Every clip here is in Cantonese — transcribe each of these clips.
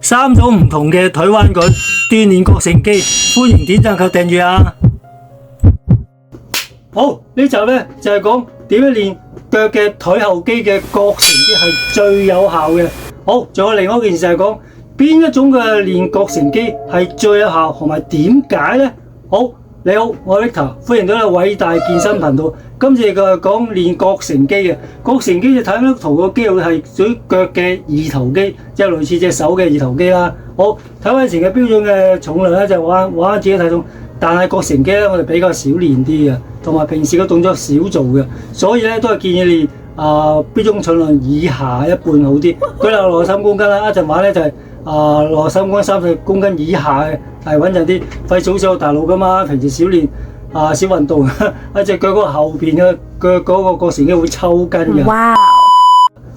3種唔同嘅腿彎舉鍛煉腘繩肌，歡迎點讚及訂閱啊！好，呢集呢就係講點樣練腳嘅腿後肌嘅腘繩肌係最有效嘅。好，仲有另外一件事就係講邊一種嘅練腘繩肌係最有效，同埋點解呢？好，你好，我係 Victor，歡迎到你偉大健身頻道。今次就係講練腘繩肌嘅，腘繩肌就睇呢圖個肌肉係屬於腳嘅二頭肌，即係類似隻手嘅二頭肌啦。好，睇翻前嘅標準嘅重量咧就玩自己體重，但係腘繩肌咧我哋比較少練啲嘅，同埋平時嘅動作少做嘅，所以咧都係建議練標準重量以下一半好啲。舉例63公斤啦，一陣玩咧就係63公斤30公斤以下嘅係穩陣啲，費少少大腦噶嘛，平時少練。少運動，一隻腳嗰個後邊嘅腳嗰個腘繩肌會抽筋嘅。哇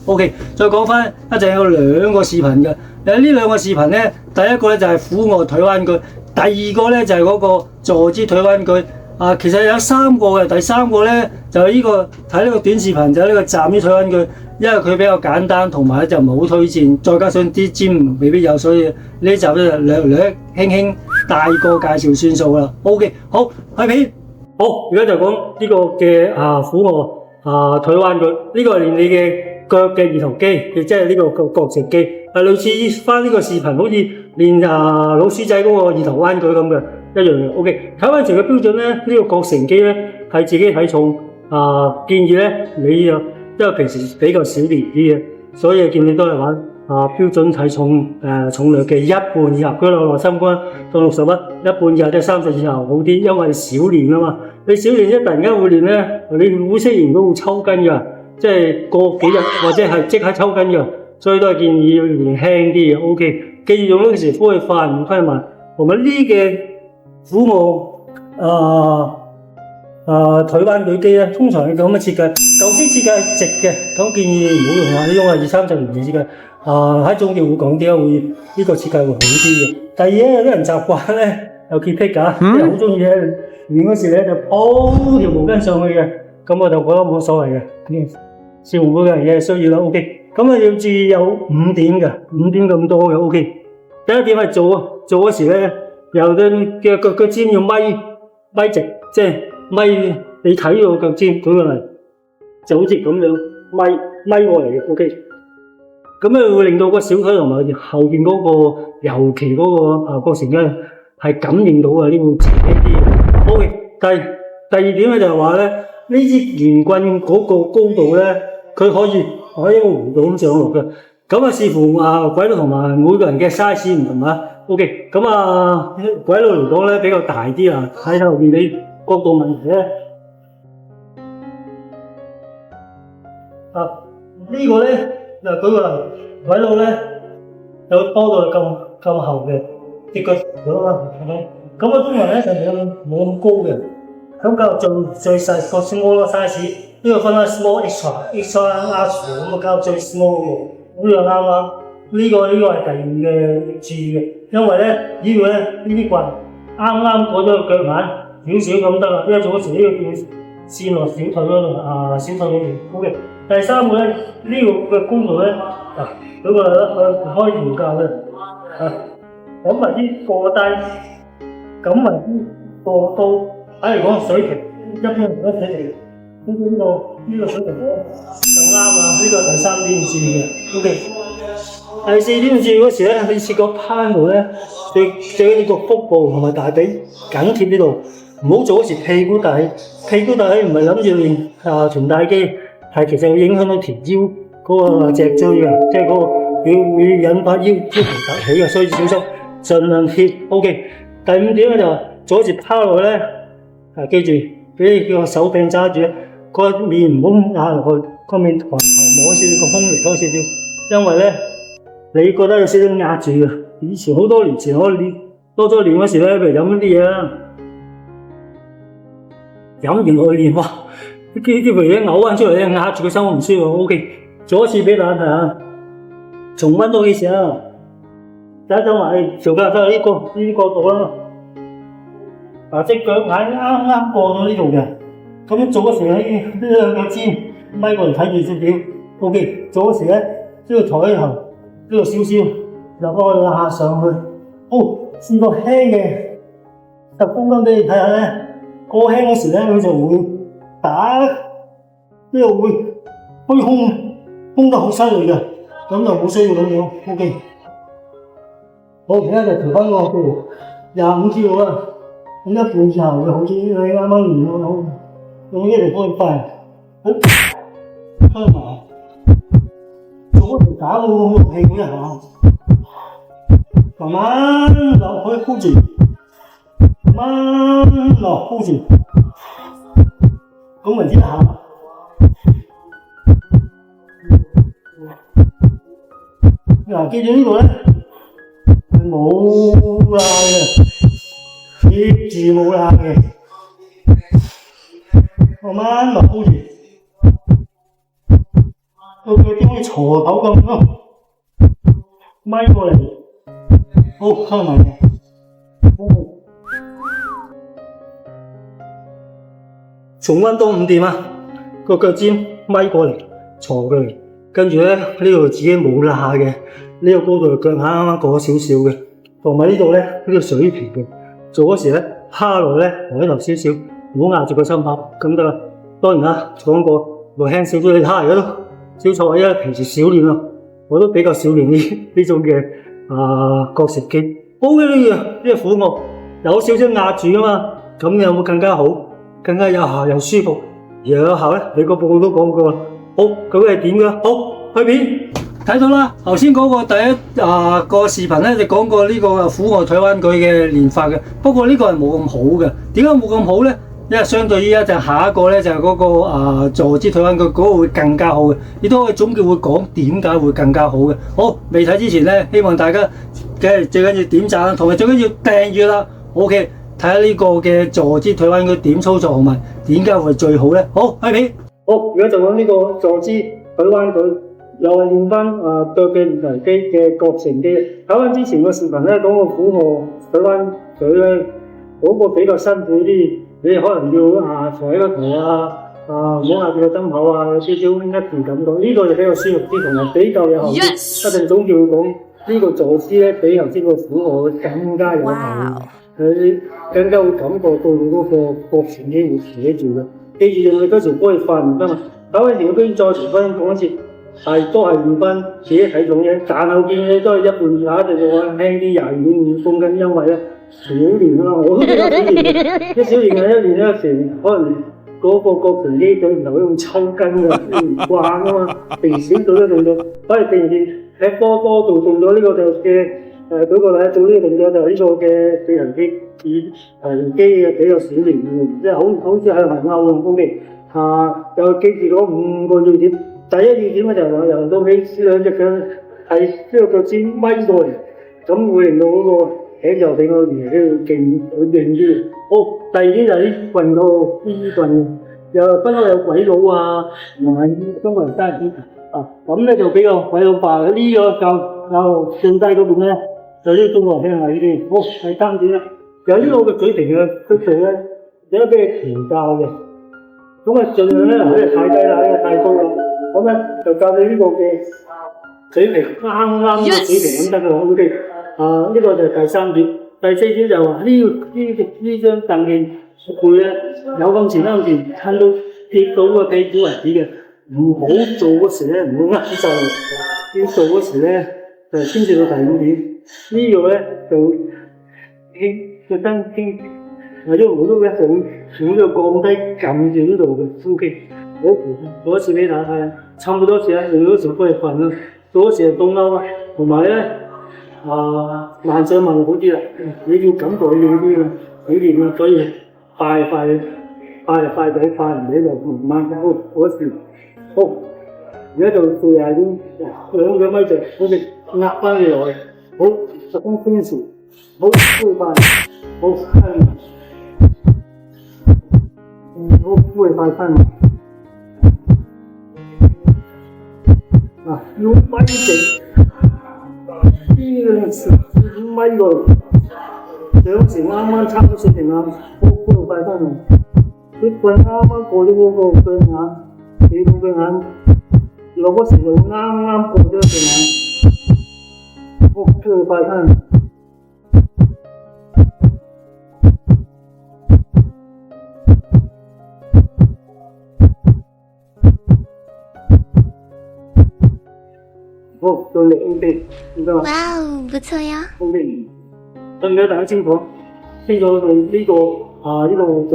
！OK， 再講翻一陣有兩個視頻嘅。呢兩個視頻咧，第一個咧就係俯臥腿彎舉，第二個咧就係嗰個坐姿腿彎舉。其實有3個嘅，第三個咧就係呢個睇呢個短視頻就係呢個站姿腿彎舉，因為佢比較簡單，同埋咧就唔係好推薦，再加上啲 gym 未必有，所以呢集咧就略輕輕大個介紹算數啦。OK， 好，開片。好，而家就講呢個嘅俯臥腿彎舉，呢個係練你嘅腳嘅二頭肌，亦即係呢個腘繩肌，類似翻呢個視頻，好似練老鼠仔嗰個二頭彎舉咁嘅一樣嘅。OK， 睇翻成個標準咧，呢個腘繩肌咧係自己體重建議咧你因為平時比較少練啲嘅，所以建議都係玩標準體重重量嘅一半以下，舉例63公斤到61，一半以下即係30以下好啲，因為你少練啊嘛。你少練一突然間會練咧，你會適應都會抽筋㗎，即係過幾日或者係即刻抽筋㗎，所以都係建議要練輕啲嘅。OK， 記住用嗰時呼氣快唔快慢，同埋呢嘅俯臥腿彎舉肌咧，通常係咁嘅設計，舊式設計係直嘅，咁建議唔好用啊，你用係20-30年嘅設計。喺總結會講啲會呢個設計會好啲嘅。第二咧，有啲人習慣咧有潔癖㗎，啲人好中意咧練嗰時咧就鋪條毛巾上去嘅，咁我就覺得冇所謂嘅。視乎每個人嘅需要啦。OK， 咁要注意有5點嘅，5點咁多嘅。OK， 第一點係做嗰時咧，由嘅腳尖要咪直，即係咪你睇到腳尖舉個例，就好似咁樣咪過嚟嘅。OK。咁咧會令到個小腿同埋後邊嗰個，尤其嗰個腘繩肌係感應到呢會斜啲嘅。OK， 第二點咧就係話咧，呢支圓棍嗰個高度咧，佢可以喺個弧度咁上落嘅。咁視乎軌道同埋每個人嘅 size 唔同啊。OK， 咁軌道嚟講咧比較大啲啊，喺後邊你角度問題咧，呢個咧。舉個例，軌道咧有多到咁厚嘅，隻腳咁啊，咁通常咧就冇咁高嘅，咁較最細個 small size， 呢個分開 small extra large 咁較最 small 嘅，咁就啱啱。呢個係第二嘅注意嘅，因為咧呢個咧呢啲棍啱啱過咗個腳眼少少咁得啦，因為做嗰時呢個叫線落小腿嗰度小腿嗰邊。OK。第三個咧，呢個嘅高度咧，嗰個開調教嘅，咁為之過低，咁為之過高，例如講水平，一般人都睇嚟，呢個水平咧就啱啊！呢個第三點注意嘅。OK， 第四點注意嗰時咧，你試過攀度咧，對呢個腹部同埋大髀緊貼呢度，唔好做嗰時屁股大起唔係諗住練臀大肌。係其實會影響到條腰嗰個脊椎嘅，即係嗰個會引發腰盤凸起嘅，所以小心，盡量貼。OK， 第5點咧就左時拋落去咧，記住俾你個手柄揸住，個面唔好壓落去，個面抬頭摸少少個胸嚟多少少，因為咧你覺得有少少壓住嘅。以前好多年前我多咗練嗰時咧，譬如飲啲嘢啦，飲完落去練哇！啲譬如嘔翻出嚟咧，壓住個心好唔舒服。OK， 做一次俾大家睇下，重溫多幾次啊！第一種埋條架都係呢個角度啦。隻腳眼啱啱過咗呢度嘅，咁做嗰時喺呢兩腳尖咪過嚟睇住少少。OK， 做嗰時咧，呢個抬起頭，呢個少少，入個罅上去。試個輕嘅10公斤俾你睇下咧，過輕嗰時咧佢就會打，呢度會可以空得好犀利嘅，咁就冇需要咁樣。OK， 好，而家就調翻個譬如25 kg 啦，咁一半之後會好似你啱啱練咁好，用呢嚟幫你快，好開埋，做嗰條打到好氣嗰人啊！慢慢落去箍住，慢慢落箍住，咁咪知下。嗱，記住呢度咧係冇罅嘅，貼住冇罅嘅，慢慢落箍住，到佢點好似鋤頭咁咯，咪過嚟。好，開埋嘅。重溫都唔掂啊！個腳尖咪過嚟，鋤過嚟，跟住咧呢度自己冇罅嘅，呢個高度腳下啱啱過少少嘅，同埋呢度咧呢個水平嘅。做嗰時咧蝦落咧抬頭少少，唔好壓住個心口，咁得啦。當然啦，講過落輕少少你蝦嚟咯，小錯因為平時少練啊，我都比較少練呢種嘅。膕繩肌好嘅呢個俯臥有少少壓住噶嘛，咁有冇更加好、更加有效又舒服？有效咧，你個報告都講過啦。好，究竟係點嘅？好，去片睇到啦。頭先講過第一個視頻咧，就講過呢個俯臥腿彎舉嘅練法嘅。不過呢個係冇咁好嘅。點解冇咁好咧？因為相對於就下一個咧就係嗰個坐姿腿彎舉嗰個會更加好嘅，亦都可以總結會講點解會更加好嘅。好，未睇之前咧，希望大家最緊要點讚，同埋最緊要訂閱啦。OK， 睇下呢個嘅坐姿腿彎舉點操作同埋點解會最好咧。好，開片。好，而家就講呢個坐姿腿彎舉，又係練翻腳嘅二頭肌嘅膕繩肌。睇翻之前個視頻咧，講個俯臥腿彎舉咧，嗰個比較辛苦啲。你可能要抬個頭唔好壓住個心口有少少一段感覺，呢個就比較舒服啲，同埋比較有效啲。一定總要講呢個坐姿咧，比頭先個俯臥更加有效，佢更加會感覺到佢嗰個膕繩肌會扯住嘅。記住用你嗰條波去發唔得嘛，打翻條邊再重新講一次，都係練翻自己體重嘅，但後邊咧都係一半以下，就做輕啲22.5公斤，因為咧。少練啊嘛，我都比較少練嘅，一少練嘅一練咧成可能嗰個膕繩肌對唔頭咁抽筋㗎，唔慣啊嘛，平時少做呢個動作，反而平時踢波多做動作呢個就嘅舉個例做呢個動作就係呢個嘅四頭肌、二頭肌嘅比較少練嘅，即係好似係埋勾咁嘅。又記住嗰5個要點，第一要點咧就係由到尾兩隻腳係呢個腳尖咪過嚟，咁會令到嗰個起就比我哋呢度勁啲。好，第二點就係啲棍度呢棍，又分開有鬼佬同埋中國人單啲咁咧就比較鬼佬化嘅。呢個就剩低嗰邊咧就啲中國人聽下呢啲。好，第三點咧，由於我嘅水平嘅出嚟咧，有得俾你調教嘅。咁盡量咧，呢個太低啦，呢個太高啦，咁咧就教你呢個嘅水平啱呢個水平咁得㗎。OK。呢個就係第三點，第四點就話呢張凳嘅背咧有咁前撐到貼到個屁股為止嘅，唔好做嗰時咧唔好壓就，要做嗰時咧就先至到第五點。呢個咧就特登傾，因為我都一直用呢個降低撳住呢度嘅 OK。好，做一次俾大家睇，差唔多時咧用咗成個月份啦，做嗰時就凍嬲啦，同埋咧。慢上慢好啲啦，你要感覺你啲嘅表現啊，所以快就快唔起就唔慢嗰時。好，而家就做下啲兩個咪就好似壓翻你落去，好十分堅持，好恢快，好輕，好恢快翻。要咪直。呢個咪過，兩時啱啱差唔多水平啦，好快翻嚟。啲棍啱啱過咗嗰個對眼，你個對眼落嗰時就啱啱過咗對眼。這個快看。哦，用力硬背，知道嗎？哇哦，不錯呀！硬背，有冇大家清楚？清楚佢呢個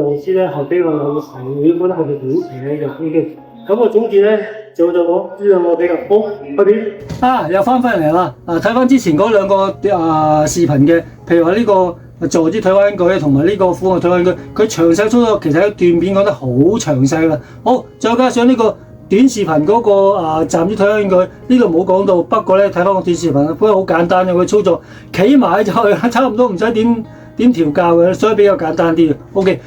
坐姿咧係比較有係，你覺得係好斜嘅呢個。咁我總結咧就講呢兩個比較好嗰啲。又翻嚟啦！睇翻之前嗰兩個視頻嘅，譬如話呢個坐姿腿彎舉同埋呢個俯臥腿彎舉，佢詳細操作其實喺段片講得好詳細啦。好，再加上呢個短視頻嗰個站姿腿彎舉呢度冇講到，不過咧睇翻個短視頻，不過好簡單嘅，佢操作企埋就差唔多唔使點調教嘅，所以比較簡單啲嘅。OK，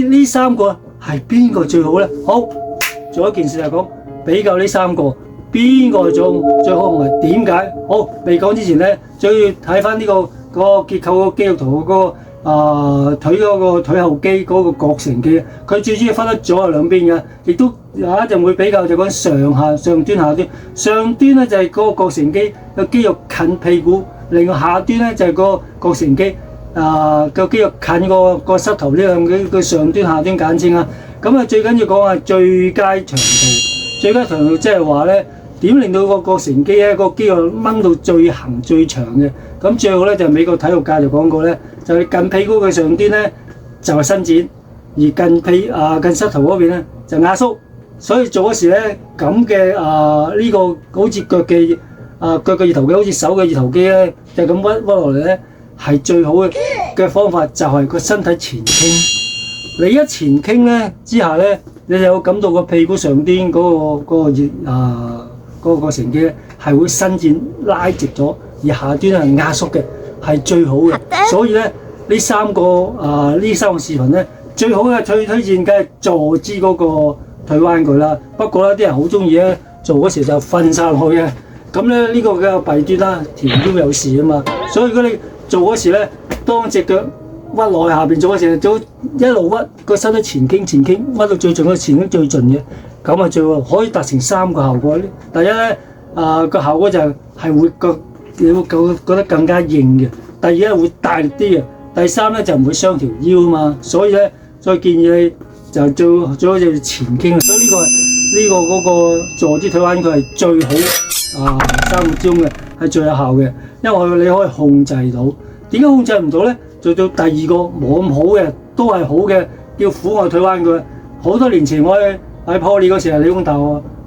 呢三個係邊個最好咧？好，做一件事就係講比較呢三個邊個最好，唔係點解？好，未講之前咧，就要睇翻呢個結構個肌肉圖嗰個腿嗰個腿後肌嗰個膕繩肌，佢最主要分得左右兩邊嘅，亦都有一陣會比較就講上端下端。上端咧就係嗰個膕繩肌個肌肉近屁股，另外下端咧就係個膕繩肌。個肌肉近個膝頭呢兩個上端下端簡稱啊，咁最緊要講係最佳長度，最佳長度即係話咧點令到個膕繩肌咧個肌肉掹到最行最長嘅，咁最好咧就美國體育界就講過咧，就係近屁股嘅上端咧就係伸展，而近膝頭嗰邊咧就壓縮，所以做嗰時咧咁嘅呢個好似腳嘅二頭肌，好似手嘅二頭肌咧就咁屈落嚟咧。係最好嘅方法就係個身體前傾，你一前傾咧之下咧，你就有感到個屁股上端嗰個膕繩肌咧係會伸展拉直咗，而下端係壓縮嘅，係最好嘅。所以咧呢三個視頻咧最好嘅推薦梗係坐姿嗰個腿彎舉啦。不過咧啲人好中意咧做嗰時就瞓晒落去嘅，咁咧呢個嘅弊端啦，條腰有事啊嘛，所以如果你做嗰時咧，當隻腳屈落去下邊做嗰時，就一路屈個身體前傾，屈到最盡嘅前傾最盡嘅，咁啊最好可以達成三個效果。第一咧，個效果就係會你會覺得更加硬嘅；第二咧會大力啲嘅；第三咧就唔會傷條腰啊嘛。所以咧，再建議你就最好就前傾。所以呢個嗰個坐姿腿彎佢係最好三個之中嘅係最有效嘅，因為你可以控制到。點解控制唔到咧？做到第二個冇咁好嘅，都係好嘅，叫俯臥腿彎舉。好多年前我喺 Poly 嗰時係理工大學，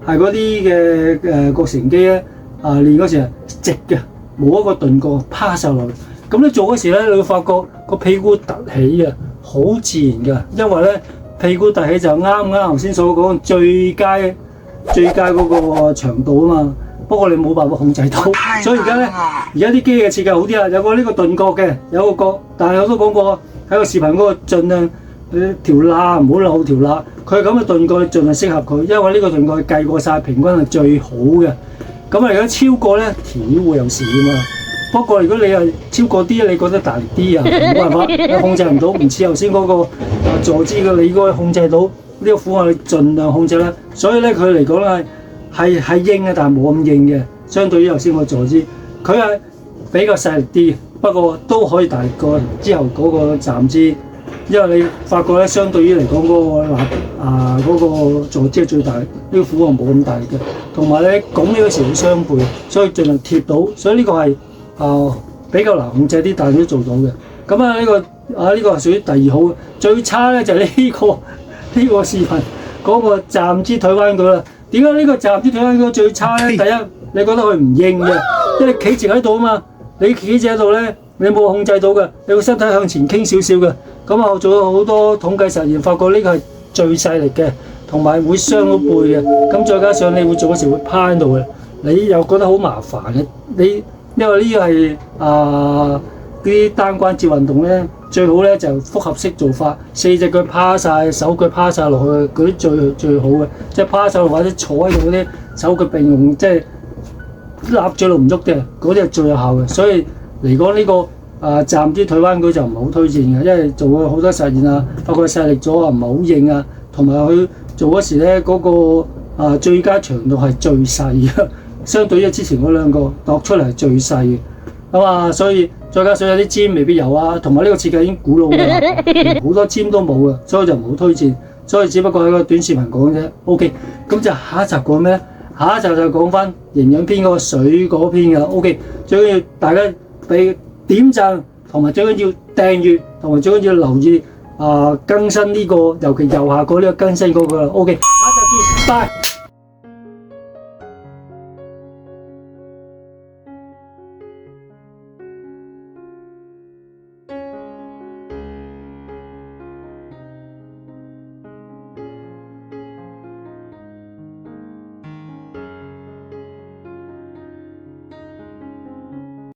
係嗰啲嘅膕繩肌咧練嗰時係直嘅，冇一個頓角趴晒落嚟。咁你做嗰時咧，你會發覺個屁股凸起嘅，好自然嘅，因為咧屁股凸起就啱頭先所講最佳嗰個長度啊嘛。不過你冇辦法控制到，所以而家啲機嘅設計好啲啦，有個呢個頓角嘅，有個角，但係我都講過喺個視頻嗰個盡量條罅唔好漏條罅，佢咁嘅頓角盡量適合佢，因為呢個頓角計過晒平均係最好嘅。咁如果超過咧，條腰會有事㗎嘛。不過如果你係超過啲，你覺得大力啲冇辦法，你控制唔到，唔似頭先嗰個坐姿嘅，你應該控制到呢個俯臥，你盡量控制啦。所以咧，佢嚟講咧。係硬嘅，但係冇咁硬嘅。相對於頭先個坐姿，佢係比較細力啲，不過都可以大力過之後嗰個站姿。因為你發覺咧，相對於嚟講嗰個坐姿係最大，呢個俯臥冇咁大力嘅。同埋咧，拱呢個時會雙背，所以盡量貼到。所以呢個係比較難控制啲，但係都做到嘅。咁呢個係屬於第二好嘅。最差咧就係呢個視頻嗰個站姿腿彎舉啦。點解呢個站姿腿彎舉最差咧？第一，你覺得佢唔應嘅，因為你企直喺度啊嘛。你企直喺度咧，你冇控制到嘅，你個身體向前傾少少嘅。咁我做咗好多統計實驗，發覺呢個係最細力嘅，同埋會傷到背嘅。咁再加上你會做嗰時會趴喺度嘅，你又覺得好麻煩嘅。因為呢個係啲單關節運動咧，最好咧就複合式做法，四隻腳趴晒，手腳趴晒落去，嗰啲最好嘅，即係趴晒或者坐喺度嗰啲手腳並用，即係立住度唔喐嘅，嗰啲係最有效嘅。所以嚟講呢個站姿腿彎舉就唔係好推薦嘅，因為做過好多實驗啊，發覺細力咗啊，唔係好硬啊，同埋佢做嗰時咧嗰個最佳長度係最細嘅，相對於之前嗰兩個度出嚟係最細嘅。咁啊，所以再加上有啲尖未必有啊，同埋呢個設計已經古老㗎，好多尖都冇嘅，所以就唔好推薦。所以只不過喺個短視頻講啫。OK，咁就下一集講咩咧？下一集就講翻營養篇嗰個水果篇㗎啦。OK，最緊要大家俾點讚，同埋最緊要訂閱，同埋最緊要留意更新呢個，尤其右下角呢個更新嗰個啦。OK，下一集見，拜。